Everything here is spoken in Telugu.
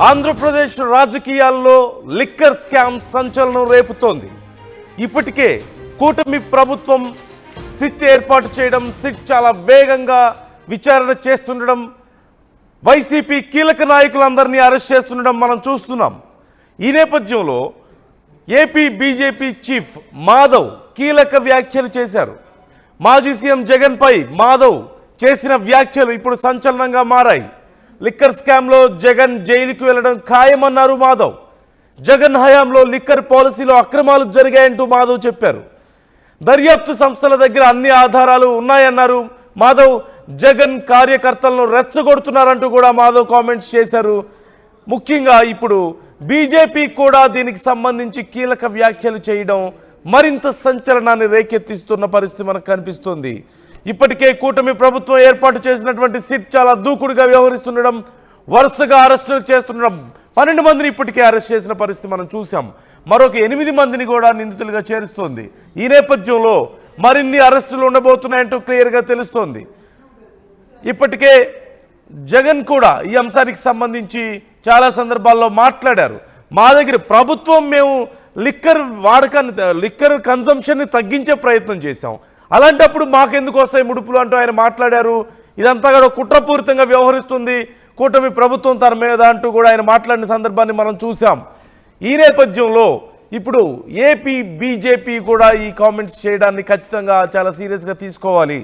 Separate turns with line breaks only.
ఆంధ్రప్రదేశ్ రాజకీయాల్లో లిక్కర్ స్కామ్ సంచలనం రేపుతోంది. ఇప్పటికే కూటమి ప్రభుత్వం సిట్ ఏర్పాటు చేయడం, సిట్ చాలా వేగంగా విచారణ చేస్తుండడం, వైసీపీ కీలక నాయకులందరినీ అరెస్ట్ చేస్తుండడం మనం చూస్తున్నాం. ఈ నేపథ్యంలో ఏపీ బీజేపీ చీఫ్ మాధవ్ కీలక వ్యాఖ్యలు చేశారు. మాజీ సీఎం జగన్ పై మాధవ్ చేసిన వ్యాఖ్యలు ఇప్పుడు సంచలనంగా మారాయి. లిక్కర్ స్కామ్లో జగన్ జైలుకు వెళ్లడం ఖాయమన్నారు మాధవ్. జగన్ హయాంలో లిక్కర్ పాలసీలో అక్రమాలు జరిగాయంటూ మాధవ్ చెప్పారు. దర్యాప్తు సంస్థల దగ్గర అన్ని ఆధారాలు ఉన్నాయన్నారు మాధవ్. జగన్ కార్యకర్తలను రెచ్చగొడుతున్నారంటూ కూడా మాధవ్ కామెంట్స్ చేశారు. ముఖ్యంగా ఇప్పుడు బీజేపీ కూడా దీనికి సంబంధించి కీలక వ్యాఖ్యలు చేయడం మరింత సంచలనాన్ని రేకెత్తిస్తున్న పరిస్థితి మనకు కనిపిస్తోంది. ఇప్పటికే కూటమి ప్రభుత్వం ఏర్పాటు చేసినటువంటి సిట్ చాలా దూకుడుగా వ్యవహరిస్తుండడం, వరుసగా అరెస్టులు చేస్తుండడం, 12 మందిని ఇప్పటికే అరెస్ట్ చేసిన పరిస్థితి మనం చూసాం. మరొక 8 మందిని కూడా నిందితులుగా చేరుస్తోంది. ఈ నేపథ్యంలో మరిన్ని అరెస్టులు ఉండబోతున్నాయంటూ క్లియర్గా తెలుస్తోంది. ఇప్పటికే జగన్ కూడా ఈ అంశానికి సంబంధించి చాలా సందర్భాల్లో మాట్లాడారు. మా దగ్గర ప్రభుత్వం మేము లిక్కర్ కన్సంప్షన్ని తగ్గించే ప్రయత్నం చేశాం, అలాంటప్పుడు మాకెందుకు వస్తాయి ముడుపులు అంటూ ఆయన మాట్లాడారు. ఇదంతా కూడా కుట్రపూరితంగా వ్యవహరిస్తుంది కూటమి ప్రభుత్వం తన మీద అంటూ కూడా ఆయన మాట్లాడిన సందర్భాన్ని మనం చూసాం. ఈ నేపథ్యంలో ఇప్పుడు ఏపీ బీజేపీ కూడా ఈ కామెంట్స్ చేయడాన్ని ఖచ్చితంగా చాలా సీరియస్గా తీసుకోవాలి.